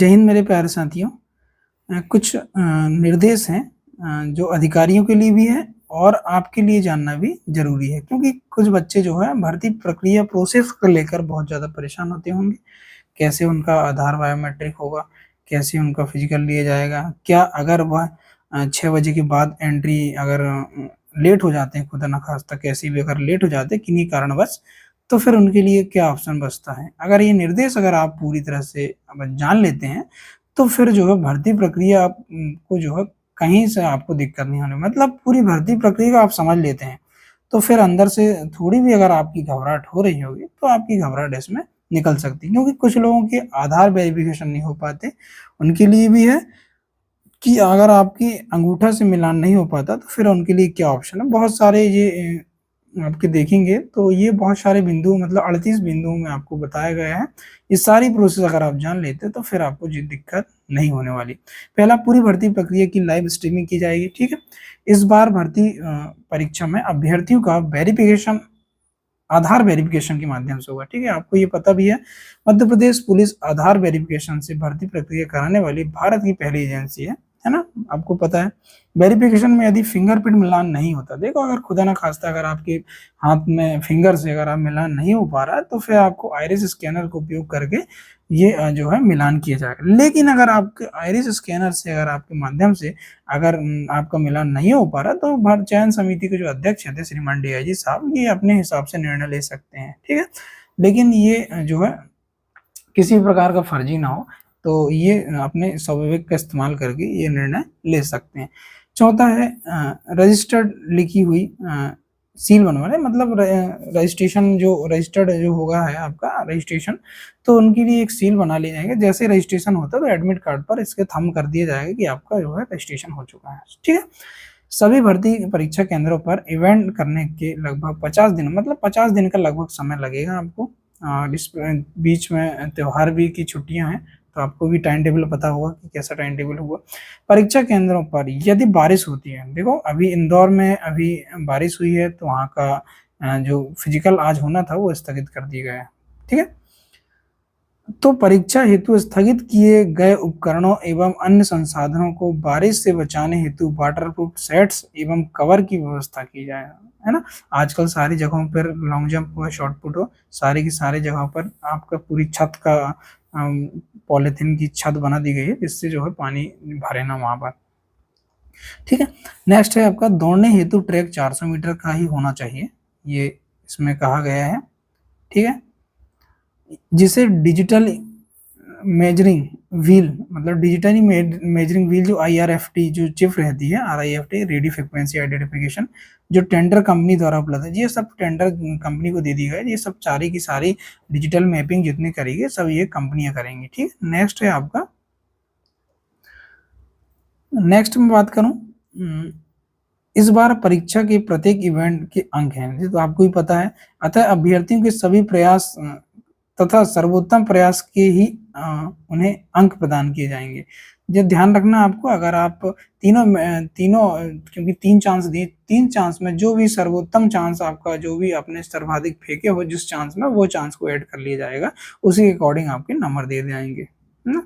जय हिंद मेरे प्यारे साथियों। कुछ निर्देश हैं जो अधिकारियों के लिए भी है और आपके लिए जानना भी ज़रूरी है, क्योंकि कुछ बच्चे जो है भर्ती प्रक्रिया प्रोसेस को लेकर बहुत ज़्यादा परेशान होते होंगे। कैसे उनका आधार बायोमेट्रिक होगा, कैसे उनका फिजिकल लिया जाएगा, क्या अगर वह 6 बजे के बाद एंट्री अगर लेट हो जाते हैं, खुदा ना ख़ास्ता कैसे भी अगर लेट हो जाते हैं किन्हीं कारणवश, तो फिर उनके लिए क्या ऑप्शन बचता है? अगर ये निर्देश अगर आप पूरी तरह से जान लेते हैं, तो फिर जो है भर्ती प्रक्रिया को जो है कहीं से आपको दिक्कत नहीं होनी, मतलब पूरी भर्ती प्रक्रिया को आप समझ लेते हैं, तो फिर अंदर से थोड़ी भी अगर आपकी घबराहट हो रही होगी, तो आपकी घबराहट इसमें निकल सकती है। क्योंकि कुछ लोगों के आधार वेरिफ़िकेशन नहीं हो पाते, उनके लिए भी है कि अगर आपकी अंगूठा से मिलान नहीं हो पाता, तो फिर उनके लिए क्या ऑप्शन है। बहुत सारे ये आपके देखेंगे तो ये बहुत सारे बिंदु मतलब 38 बिंदुओं में आपको बताया गया है। ये सारी प्रोसेस अगर आप जान लेते तो फिर आपको जी दिक्कत नहीं होने वाली। पहला, पूरी भर्ती प्रक्रिया की लाइव स्ट्रीमिंग की जाएगी, ठीक है? इस बार भर्ती परीक्षा में अभ्यर्थियों का वेरिफ़िकेशन आधार वेरिफ़िकेशन के माध्यम से होगा, ठीक है? आपको ये पता भी है, मध्य प्रदेश पुलिस आधार वेरिफ़िकेशन से भर्ती प्रक्रिया कराने वाली भारत की पहली एजेंसी है ना? आपको पता है। वेरिफ़िकेशन में यदि फिंगरप्रिंट मिलान नहीं होता, देखो अगर खुदा ना ख़ास्ता अगर आपके हाथ में फिंगर से अगर आप मिलान नहीं हो पा रहा है, तो फिर आपको आइरिस स्कैनर का उपयोग करके ये जो है मिलान किया जाएगा। लेकिन अगर आपके आइरिस स्कैनर से अगर आपके माध्यम से अगर आपका मिलान नहीं हो पा रहा, तो भारत चयन समिति के जो अध्यक्ष थे श्रीमान डीआईजी साहब, ये अपने हिसाब से निर्णय ले सकते हैं, ठीक है? लेकिन ये जो है किसी भी प्रकार का फर्जी ना हो, तो ये अपने स्वविवेक का इस्तेमाल करके ये निर्णय ले सकते हैं। चौथा है रजिस्टर्ड लिखी हुई सील बनवाना, मतलब रजिस्ट्रेशन जो रजिस्टर्ड जो होगा है आपका रजिस्ट्रेशन, तो उनके लिए एक सील बना ली जाएगी। जैसे रजिस्ट्रेशन होता है तो एडमिट कार्ड पर इसके थंब कर दिया जाएगा कि आपका जो है रजिस्ट्रेशन हो चुका है, ठीक है? सभी भर्ती परीक्षा केंद्रों पर इवेंट करने के लगभग 50 दिन मतलब 50 दिन का लगभग समय लगेगा आपको। इस बीच में त्योहार भी की छुट्टियाँ हैं, तो आपको भी टाइम टेबल पता होगा कि कैसा टाइम टेबल हुआ। परीक्षा केंद्रों पर यदि बारिश होती है, देखो अभी इंदौर में अभी बारिश हुई है, तो वहाँ का जो फिजिकल आज होना था वो स्थगित कर दिया गया है, ठीक है? तो परीक्षा हेतु स्थगित किए गए उपकरणों एवं अन्य संसाधनों को बारिश से बचाने हेतु वाटरप्रूफ सेट्स एवं कवर की व्यवस्था की जाए, है ना? आजकल सारी जगहों पर लॉन्ग जंप हो, शॉट पुट हो, सारी की सारी जगहों पर आपका पूरी छत का पॉलीथीन की छत बना दी गई है, जिससे जो है पानी भरे ना वहाँ पर, ठीक है? नेक्स्ट है आपका दौड़ने हेतु ट्रैक 400 मीटर का ही होना चाहिए, ये इसमें कहा गया है, ठीक है? जिसे डिजिटल मेजरिंग व्हील मतलब डिजिटली मेजरिंग व्हील जो आईआरएफटी जो चिप रहती है, आरआईएफटी रेडियो फ्रिक्वेंसी आइडेंटिफिकेशन, जो टेंडर कंपनी द्वारा उपलब्ध है, ये सब टेंडर कंपनी को दे दी गई है। ये सब सारी की सारी डिजिटल मैपिंग जितनी करेगी सब ये कंपनियां करेंगी, ठीक है? नेक्स्ट है आपका, नेक्स्ट में बात करूं, इस बार परीक्षा के प्रत्येक इवेंट के अंक हैं, ये तो आपको ही पता है। अतः अभ्यर्थियों के सभी प्रयास तथा सर्वोत्तम प्रयास के ही उन्हें अंक प्रदान किए जाएँगे। ये ध्यान रखना आपको, अगर आप तीनों क्योंकि 3 चांस दिए, 3 चांस में जो भी सर्वोत्तम चांस आपका जो भी आपने सर्वाधिक फेंके हो जिस चांस में, वो चांस को ऐड कर लिया जाएगा, उसी के अकॉर्डिंग आपके नंबर दे जाएँगे, है ना?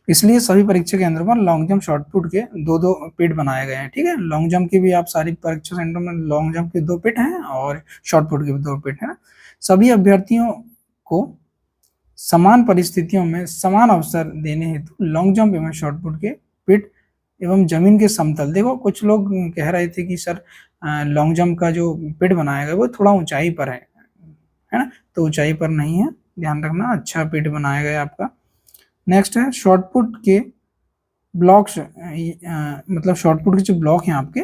इसलिए सभी परीक्षा केंद्रों पर लॉन्ग जंप, शॉट पुट के 2-2 पिट बनाए गए हैं, ठीक है? लॉन्ग जंप के भी आप सारी परीक्षा सेंटर में लॉन्ग जंप के 2 पिट हैं और शॉट पुट के भी 2 पिट हैं। सभी अभ्यर्थियों को समान परिस्थितियों में समान अवसर देने हेतु लॉन्ग जंप एवं शॉट पुट के पिट एवं जमीन के समतल, देखो कुछ लोग कह रहे थे कि सर लॉन्ग जंप का जो पिट बनाया गया वो थोड़ा ऊंचाई पर है ना? तो ऊंचाई पर नहीं है, ध्यान रखना, अच्छा पिट बनाया गया आपका। नेक्स्ट है शॉट पुट के ब्लॉक्स, मतलब शॉट पुट के जो ब्लॉक हैं आपके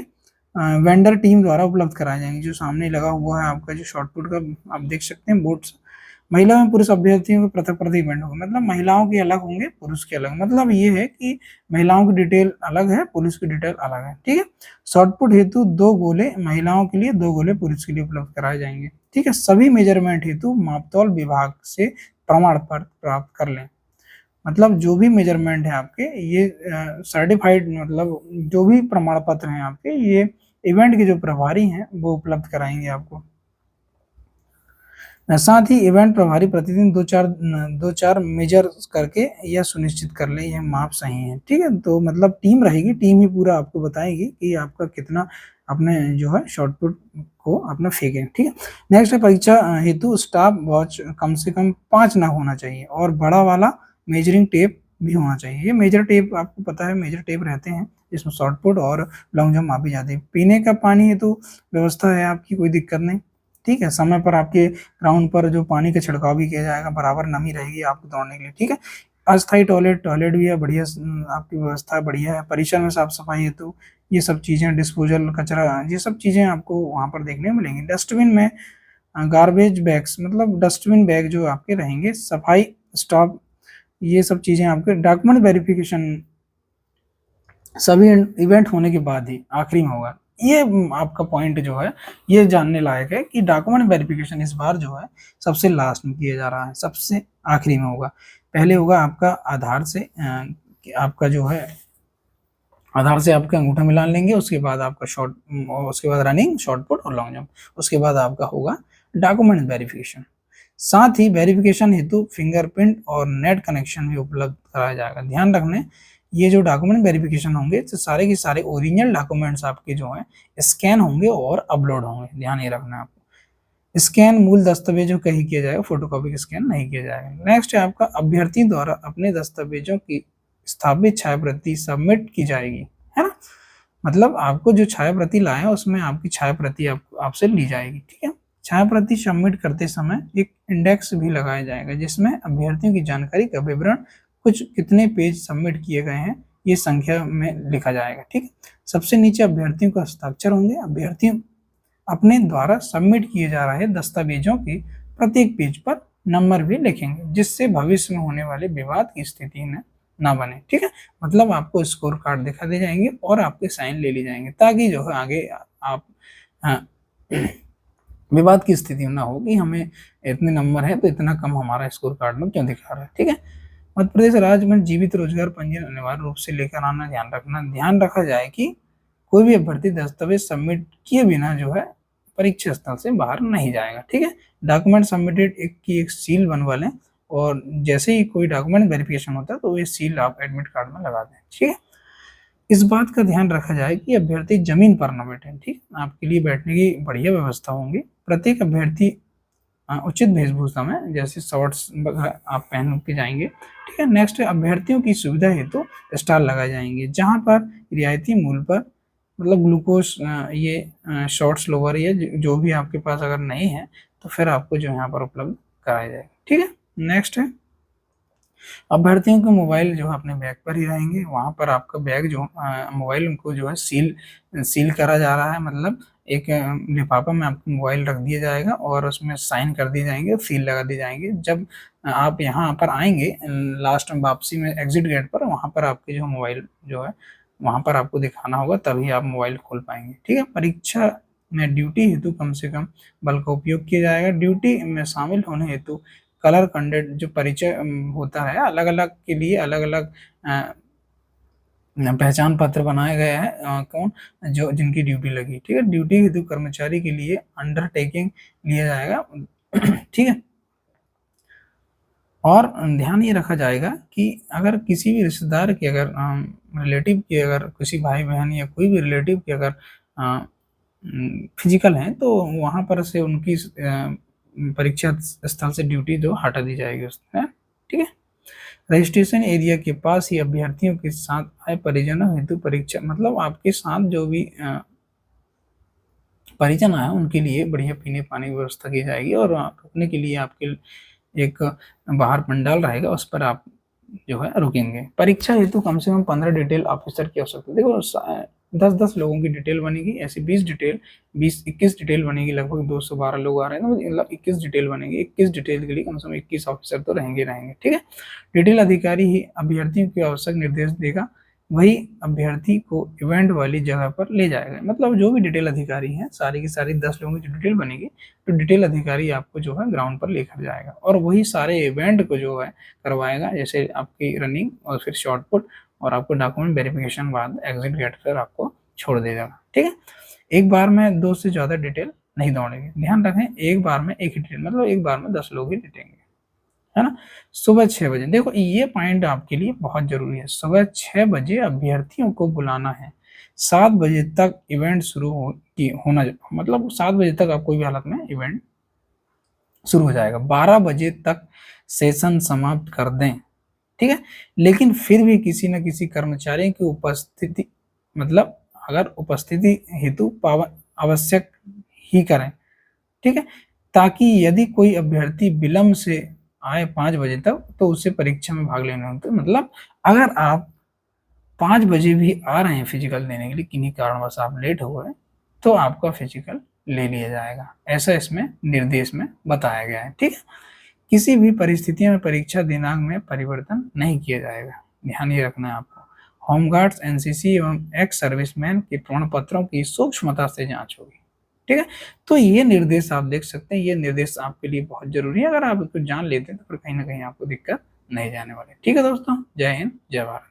वेंडर टीम द्वारा उपलब्ध कराए जाएंगे। जो सामने लगा हुआ है आपका जो शॉट पुट का आप देख सकते हैं बोर्ड्स, महिला एवं पुरुष अभ्यर्थियों के पृथक पृथक इवेंट होगा, मतलब महिलाओं के अलग होंगे, पुरुष के अलग, मतलब ये है कि महिलाओं की डिटेल अलग है, पुरुष की डिटेल अलग है, ठीक है? शॉट पुट हेतु 2 गोले महिलाओं के लिए, 2 गोले पुरुष के लिए उपलब्ध कराए जाएंगे, ठीक है? सभी मेजरमेंट हेतु मापतौल विभाग से प्रमाण पत्र प्राप्त कर लें, मतलब जो भी मेजरमेंट है आपके ये सर्टिफाइड, मतलब जो भी प्रमाण पत्र हैं आपके, ये इवेंट के जो प्रभारी हैं वो उपलब्ध कराएंगे आपको। साथ ही इवेंट प्रभारी प्रतिदिन 2-4 मेजर करके यह सुनिश्चित कर ले यह माप सही है, ठीक है? तो मतलब टीम रहेगी, टीम ही पूरा आपको बताएगी कि आपका कितना अपने जो है शॉट पुट को अपना फेंकें, ठीक है? नेक्स्ट है परीक्षा हेतु स्टॉप वॉच कम से कम 5 नग होना चाहिए और बड़ा वाला मेजरिंग टेप भी होना चाहिए। ये मेजर टेप आपको पता है मेजर टेप रहते हैं, जिसमें शॉट पुट और लॉन्ग जंप मापी जाती है। पीने का पानी हेतु व्यवस्था है आपकी, कोई दिक्कत नहीं, ठीक है? समय पर आपके ग्राउंड पर जो पानी का छिड़काव भी किया जाएगा, बराबर नमी रहेगी आपको दौड़ने के लिए, ठीक है? अस्थायी टॉयलेट भी है, बढ़िया आपकी व्यवस्था बढ़िया है। परिसर में साफ-सफाई हेतु ये सब चीज़ें डिस्पोज़ल कचरा ये सब चीज़ें आपको वहाँ पर देखने को मिलेंगी। डस्टबिन में गार्बेज बैग्स मतलब डस्टबिन बैग जो आपके रहेंगे, सफाई स्टॉप ये सब चीज़ें आपके डॉक्यूमेंट वेरिफिकेशन सभी इवेंट होने के बाद ही आखिरी में होगा। ये आपका पॉइंट जो है ये जानने लायक है कि डॉक्यूमेंट वेरिफिकेशन इस बार जो है सबसे लास्ट में किया जा रहा है, सबसे आखिरी में होगा। पहले होगा आपका आधार से कि आपका जो है आधार से आपका अंगूठा मिलान लेंगे, उसके बाद आपका उसके बाद रनिंग, शॉट पुट और लॉन्ग जंप, उसके बाद आपका होगा डॉक्यूमेंट वेरिफिकेशन। साथ ही वेरिफिकेशन हेतु फिंगरप्रिंट और नेट कनेक्शन भी उपलब्ध कराया जाएगा। ध्यान रखने ये जो डॉक्यूमेंट वेरिफिकेशन होंगे तो सारे के सारे ओरिजिनल डॉक्यूमेंट्स आपके जो हैं स्कैन होंगे और अपलोड होंगे, ध्यान ये रखना है आपको। स्कैन मूल दस्तावेजों का ही किया जाएगा, फोटोकॉपी का स्कैन नहीं किया जाएगा। नेक्स्ट है आपका अभ्यर्थी द्वारा अपने दस्तावेजों की स्थापित छायाप्रति सबमिट की जाएगी, है ना? मतलब आपको जो छायाप्रति लाए हैं उसमें आपकी छायाप्रति आपसे ली जाएगी, ठीक है? छायाप्रति सबमिट करते समय एक इंडेक्स भी लगाया जाएगा जिसमें अभ्यर्थियों की जानकारी का विवरण कुछ कितने पेज सबमिट किए गए हैं ये संख्या में लिखा जाएगा, ठीक है? सबसे नीचे अभ्यर्थियों का हस्ताक्षर होंगे। अभ्यर्थी अपने द्वारा सबमिट किए जा रहे दस्तावेजों की प्रत्येक पेज पर नंबर भी लिखेंगे जिससे भविष्य में होने वाले विवाद की स्थिति ना बने, ठीक है? मतलब आपको स्कोर कार्ड दिखा दिए जाएंगे और आपके साइन ले लिए जाएंगे ताकि जो है आगे आप हाँ, विवाद की स्थिति ना हो कि हमें इतने नंबर है तो इतना कम हमारा स्कोर कार्ड में क्यों दिखा रहा है, ठीक है? मध्य प्रदेश राज्य में जीवित रोजगार पंजीयन अनिवार्य रूप से लेकर आना, ध्यान रखा जाए कि कोई भी अभ्यर्थी दस्तावेज सबमिट किए बिना जो है परीक्षा स्थल से बाहर नहीं जाएगा, ठीक है? डॉक्यूमेंट सबमिटेड एक सील बनवा लें और जैसे ही कोई डॉक्यूमेंट वेरिफिकेशन होता है तो ये सील आप एडमिट कार्ड में लगा दें, ठीक है? इस बात का ध्यान रखा जाए कि अभ्यर्थी जमीन पर न बैठे, ठीक? आपके लिए बैठने की बढ़िया व्यवस्था होंगी। प्रत्येक अभ्यर्थी उचित वेशभूषा में जैसे शॉर्ट्स आप पहन के जाएंगे, ठीक है? नेक्स्ट अभ्यर्थियों की सुविधा हेतु स्टॉल लगाए जाएंगे जहां पर रियायती मूल्य पर मतलब ग्लूकोज ये शॉर्ट्स लोअर ये जो भी आपके पास अगर नहीं है तो फिर आपको जो यहाँ पर उपलब्ध कराया जाएगा, ठीक है? नेक्स्ट है अभ्यर्थियों के मोबाइल जो है अपने बैग पर ही रहेंगे। वहाँ पर आपका बैग जो मोबाइल उनको जो है सील करा जा रहा है, मतलब एक लिफाफा में आपका मोबाइल रख दिया जाएगा और उसमें साइन कर दिए जाएंगे, सील लगा दिए जाएंगे। जब आप यहाँ पर आएंगे लास्ट में वापसी में एग्जिट गेट पर, वहाँ पर आपके जो मोबाइल जो है वहाँ पर आपको दिखाना होगा तभी आप मोबाइल खोल पाएंगे, ठीक है? परीक्षा में ड्यूटी हेतु कम से कम बल का उपयोग किया जाएगा। ड्यूटी में शामिल होने हेतु कलर कंडेंट जो परिचय होता है अलग अलग के लिए अलग अलग पहचान पत्र बनाया गया है कौन जो जिनकी ड्यूटी लगी, ठीक है? ड्यूटी हेतु कर्मचारी के लिए अंडरटेकिंग लिया जाएगा ठीक है? और ध्यान ये रखा जाएगा कि अगर किसी भी रिश्तेदार की अगर रिलेटिव की अगर किसी भाई बहन या कोई भी रिलेटिव की अगर फिजिकल हैं तो वहाँ पर से उनकी परीक्षा स्थल से ड्यूटी जो हटा दी जाएगी उसमें, ठीक है? रजिस्ट्रेशन एरिया के पास ही अभ्यर्थियों के साथ आए परिजनों हेतु परीक्षा मतलब आपके साथ जो भी परिजन आए उनके लिए बढ़िया पीने पानी की व्यवस्था की जाएगी और रुकने के लिए आपके एक बाहर पंडाल रहेगा उस पर आप जो है रुकेंगे। परीक्षा हेतु कम से कम 15 डिटेल ऑफिसर की आवश्यकता। देखो 10-10 लोगों की डिटेल बनेगी, ऐसी 20 डिटेल 20-21 डिटेल बनेगी। लगभग 212 लोग आ रहे हैं तो मतलब 21 डिटेल बनेगी। 21 डिटेल के लिए कम से कम 21 ऑफिसर तो रहेंगे, ठीक है? डिटेल अधिकारी ही अभ्यर्थियों को आवश्यक निर्देश देगा, वही अभ्यर्थी को इवेंट वाली जगह पर ले जाएगा। मतलब जो भी डिटेल अधिकारी हैं सारी की सारी 10 लोगों की जो डिटेल बनेगी तो डिटेल अधिकारी आपको जो है ग्राउंड पर लेकर जाएगा और वही सारे इवेंट को जो है करवाएगा, जैसे आपकी रनिंग और फिर शॉर्ट पुट और आपको डॉक्यूमेंट वेरिफिकेशन बाद एग्जिट गेट पर आपको छोड़ देगा, ठीक है? एक बार में 2 से ज़्यादा डिटेल नहीं दौड़ेंगे। ध्यान रखें, एक बार में एक ही ट्रेन, मतलब एक बार में 10 लोग ही लेटेंगे, है ना। सुबह 6 बजे, देखो ये पॉइंट आपके लिए बहुत जरूरी है। सुबह 6 बजे अभ्यर्थियों को बुलाना है। 7 बजे तक इवेंट शुरू होना, मतलब 7 बजे तक आप कोई भी हालत में इवेंट शुरू हो जाएगा। 12 बजे तक सेशन समाप्त कर दें, ठीक है। लेकिन फिर भी किसी न किसी कर्मचारी की उपस्थिति, मतलब अगर उपस्थिति हेतु पावन आवश्यक ही करें, ठीक है, ताकि यदि कोई अभ्यर्थी विलंब से आए 5 बजे तक तो उसे परीक्षा में भाग लेने होते, मतलब अगर आप 5 बजे भी आ रहे हैं फिजिकल देने के लिए, किन्हीं कारणवश आप लेट हो गए, तो आपका फिजिकल ले लिया जाएगा, ऐसा इसमें निर्देश में बताया गया है, ठीक है। किसी भी परिस्थितियों में परीक्षा दिनांक में परिवर्तन नहीं किया जाएगा, ध्यान ये रखना है आपको। होमगार्ड्स, एनसीसी एवं एक्स सर्विसमैन के प्रमाण पत्रों की सूक्ष्मता से जांच होगी, ठीक है। तो ये निर्देश आप देख सकते हैं, ये निर्देश आपके लिए बहुत जरूरी है। अगर आप इसको जान लेते हैं तो फिर कहीं ना कहीं आपको दिक्कत नहीं जाने वाली। ठीक है दोस्तों, जय हिंद, जय भारत।